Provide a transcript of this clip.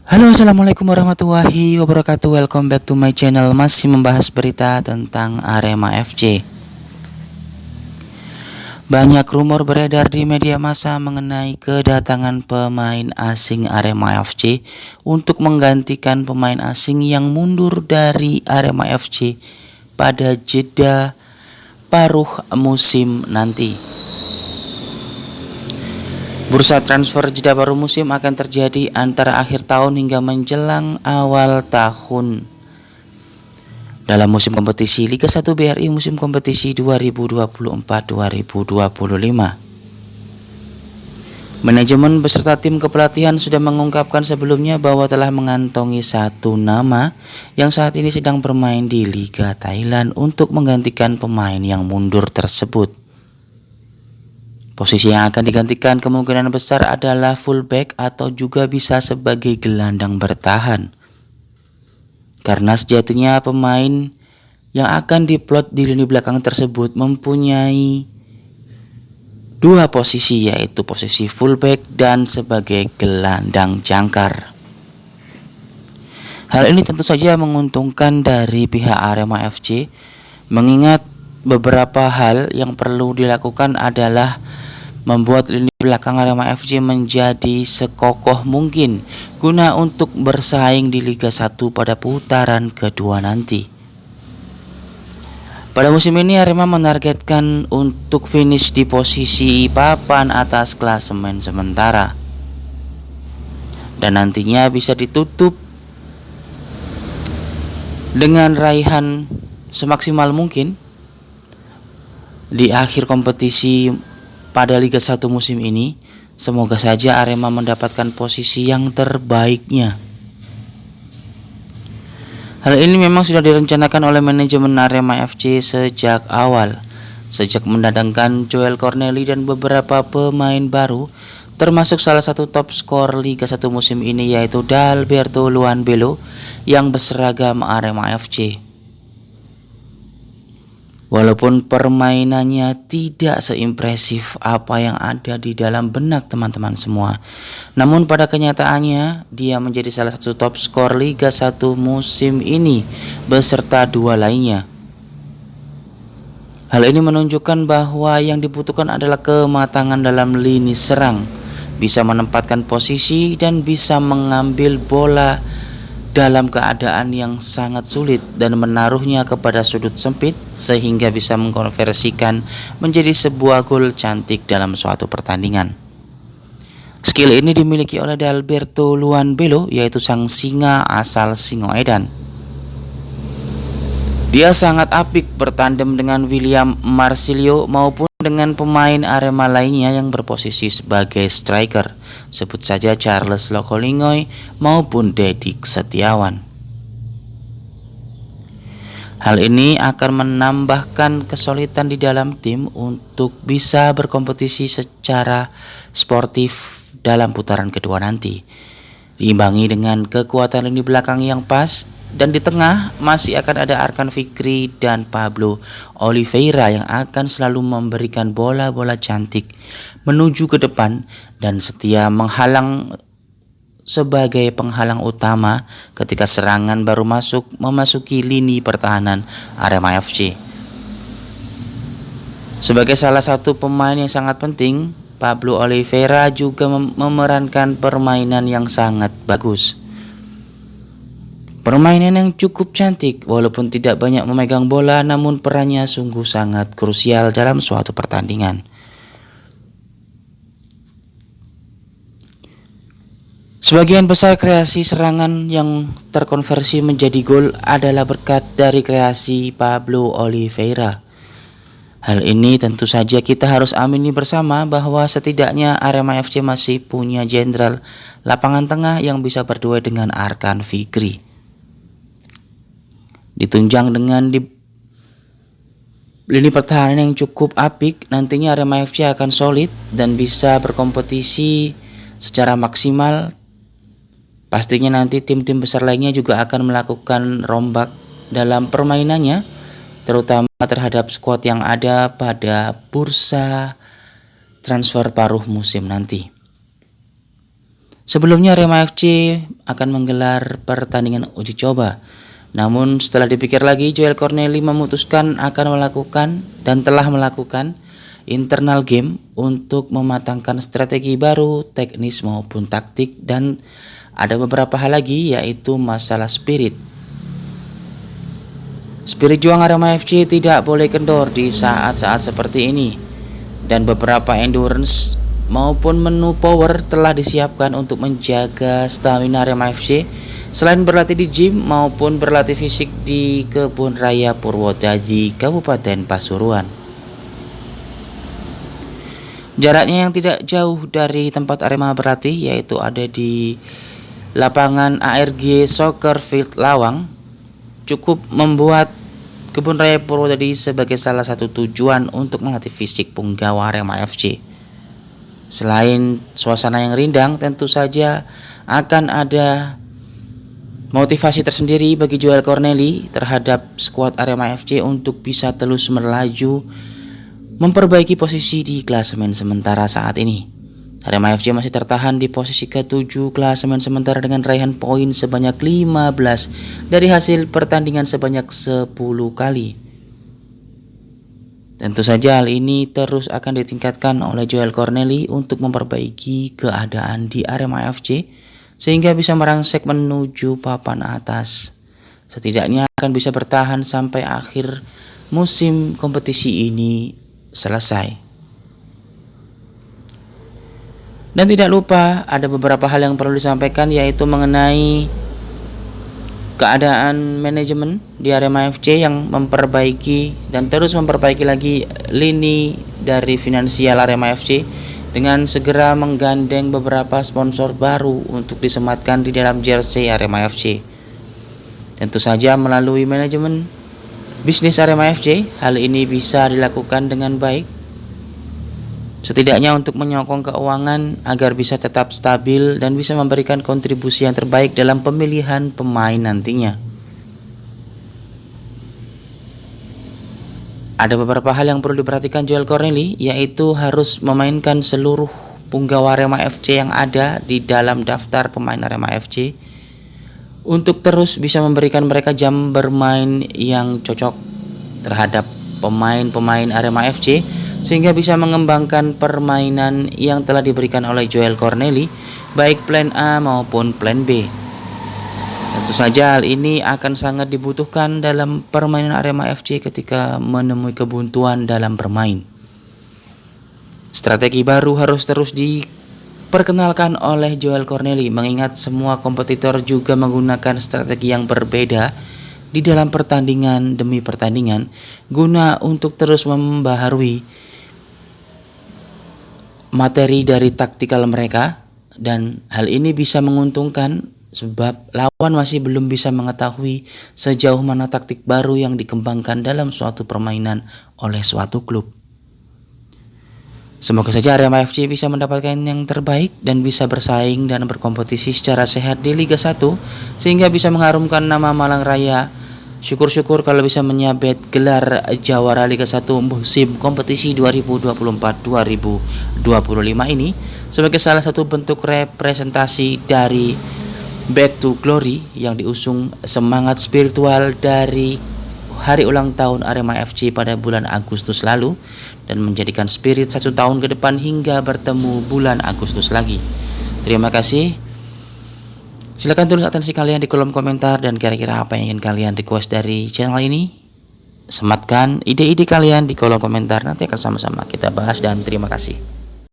Halo, assalamualaikum warahmatullahi wabarakatuh. Welcome back to my channel. Masih membahas berita tentang Arema FC. Banyak rumor beredar di media massa mengenai kedatangan pemain asing Arema FC untuk menggantikan pemain asing yang mundur dari Arema FC pada jeda paruh musim nanti. Bursa transfer jeda paruh musim akan terjadi antara akhir tahun hingga menjelang awal tahun. Dalam musim kompetisi Liga 1 BRI musim kompetisi 2024-2025. Manajemen beserta tim kepelatihan sudah mengungkapkan sebelumnya bahwa telah mengantongi satu nama yang saat ini sedang bermain di Liga Thailand untuk menggantikan pemain yang mundur tersebut. Posisi yang akan digantikan kemungkinan besar adalah fullback atau juga bisa sebagai gelandang bertahan. Karena sejatinya pemain yang akan diplot di lini belakang tersebut mempunyai dua posisi, yaitu posisi fullback dan sebagai gelandang jangkar. Hal ini tentu saja menguntungkan dari pihak Arema FC, mengingat beberapa hal yang perlu dilakukan adalah membuat lini belakang Arema FC menjadi sekokoh mungkin guna untuk bersaing di Liga 1 pada putaran kedua nanti. Pada musim ini Arema menargetkan untuk finish di posisi papan atas klasemen sementara, dan nantinya bisa ditutup dengan raihan semaksimal mungkin di akhir kompetisi pada Liga 1 musim ini. Semoga saja Arema mendapatkan posisi yang terbaiknya. Hal ini memang sudah direncanakan oleh manajemen Arema FC sejak awal, sejak mendatangkan Joel Corneli dan beberapa pemain baru, termasuk salah satu top skor Liga 1 musim ini yaitu Dalberto Luanbelo yang berseragam Arema FC. Walaupun permainannya tidak seimpresif apa yang ada di dalam benak teman-teman semua, namun pada kenyataannya dia menjadi salah satu top skor Liga 1 musim ini beserta dua lainnya. Hal ini menunjukkan bahwa yang dibutuhkan adalah kematangan dalam lini serang, bisa menempatkan posisi dan bisa mengambil bola dalam keadaan yang sangat sulit dan menaruhnya kepada sudut sempit sehingga bisa mengkonversikan menjadi sebuah gol cantik dalam suatu pertandingan. Skill ini dimiliki oleh Dalberto Luanbelo, yaitu sang singa asal Singoedan. Dia sangat apik bertandem dengan William Marsilio maupun dengan pemain Arema lainnya yang berposisi sebagai striker, sebut saja Charles Lokolingoy maupun Dedik Setiawan. Hal ini akan menambahkan kesulitan di dalam tim untuk bisa berkompetisi secara sportif dalam putaran kedua nanti, diimbangi dengan kekuatan lini belakang yang pas. Dan di tengah masih akan ada Arkan Fikri dan Pablo Oliveira yang akan selalu memberikan bola-bola cantik menuju ke depan dan setia menghalang sebagai penghalang utama ketika serangan baru memasuki lini pertahanan Arema FC. Sebagai salah satu pemain yang sangat penting, Pablo Oliveira juga memerankan permainan yang sangat bagus. Permainan yang cukup cantik walaupun tidak banyak memegang bola, namun perannya sungguh sangat krusial dalam suatu pertandingan. Sebagian besar kreasi serangan yang terkonversi menjadi gol adalah berkat dari kreasi Pablo Oliveira. Hal ini tentu saja kita harus amini bersama bahwa setidaknya Arema FC masih punya jenderal lapangan tengah yang bisa berdua dengan Arkan Fikri. Ditunjang dengan lini pertahanan yang cukup apik, nantinya Arema FC akan solid dan bisa berkompetisi secara maksimal. Pastinya nanti tim-tim besar lainnya juga akan melakukan rombak dalam permainannya, terutama terhadap skuad yang ada pada bursa transfer paruh musim nanti. Sebelumnya Arema FC akan menggelar pertandingan uji coba. Namun setelah dipikir lagi, Joel Cornely memutuskan akan melakukan dan telah melakukan internal game untuk mematangkan strategi baru, teknis maupun taktik, dan ada beberapa hal lagi yaitu masalah spirit. Spirit juang Arema FC tidak boleh kendor di saat-saat seperti ini, dan beberapa endurance maupun menu power telah disiapkan untuk menjaga stamina Arema FC selain berlatih di gym maupun berlatih fisik di Kebun Raya Purwodadi, Kabupaten Pasuruan. Jaraknya yang tidak jauh dari tempat Arema berlatih, yaitu ada di lapangan ARG Soccer Field Lawang, cukup membuat Kebun Raya Purwodadi sebagai salah satu tujuan untuk melatih fisik punggawa Arema FC. Selain suasana yang rindang, tentu saja akan ada motivasi tersendiri bagi Joel Cornely terhadap skuad Arema FC untuk bisa terus melaju memperbaiki posisi di klasemen sementara saat ini. Arema FC masih tertahan di posisi ke-7 klasemen sementara dengan raihan poin sebanyak 15 dari hasil pertandingan sebanyak 10 kali. Tentu saja hal ini terus akan ditingkatkan oleh Joel Cornely untuk memperbaiki keadaan di Arema FC sehingga bisa merangsek menuju papan atas. Setidaknya akan bisa bertahan sampai akhir musim kompetisi ini selesai. Dan tidak lupa ada beberapa hal yang perlu disampaikan, yaitu mengenai keadaan manajemen di Arema FC yang memperbaiki dan terus memperbaiki lagi lini dari finansial Arema FC dengan segera menggandeng beberapa sponsor baru untuk disematkan di dalam jersey Arema FC. Tentu saja melalui manajemen bisnis Arema FC, hal ini bisa dilakukan dengan baik, setidaknya untuk menyokong keuangan agar bisa tetap stabil dan bisa memberikan kontribusi yang terbaik dalam pemilihan pemain nantinya. Ada beberapa hal yang perlu diperhatikan Joel Cornely, yaitu harus memainkan seluruh punggawa Arema FC yang ada di dalam daftar pemain Arema FC untuk terus bisa memberikan mereka jam bermain yang cocok terhadap pemain-pemain Arema FC sehingga bisa mengembangkan permainan yang telah diberikan oleh Joel Cornely, baik plan A maupun plan B. Tentu saja hal ini akan sangat dibutuhkan dalam permainan Arema FC ketika menemui kebuntuan dalam bermain. Strategi baru harus terus diperkenalkan oleh Joel Cornely, mengingat semua kompetitor juga menggunakan strategi yang berbeda di dalam pertandingan demi pertandingan guna untuk terus membaharui materi dari taktikal mereka, dan hal ini bisa menguntungkan sebab lawan masih belum bisa mengetahui sejauh mana taktik baru yang dikembangkan dalam suatu permainan oleh suatu klub. Semoga saja Arema FC bisa mendapatkan yang terbaik dan bisa bersaing dan berkompetisi secara sehat di Liga 1 sehingga bisa mengharumkan nama Malang Raya. Syukur-syukur kalau bisa menyabet gelar jawara Liga 1 musim kompetisi 2024-2025 ini sebagai salah satu bentuk representasi dari Back to Glory yang diusung semangat spiritual dari hari ulang tahun Arema FC pada bulan Agustus lalu dan menjadikan spirit 1 tahun ke depan hingga bertemu bulan Agustus lagi. Terima kasih. Silakan tulis atensi kalian di kolom komentar dan kira-kira apa yang ingin kalian request dari channel ini. Sematkan ide-ide kalian di kolom komentar, nanti akan sama-sama kita bahas dan terima kasih.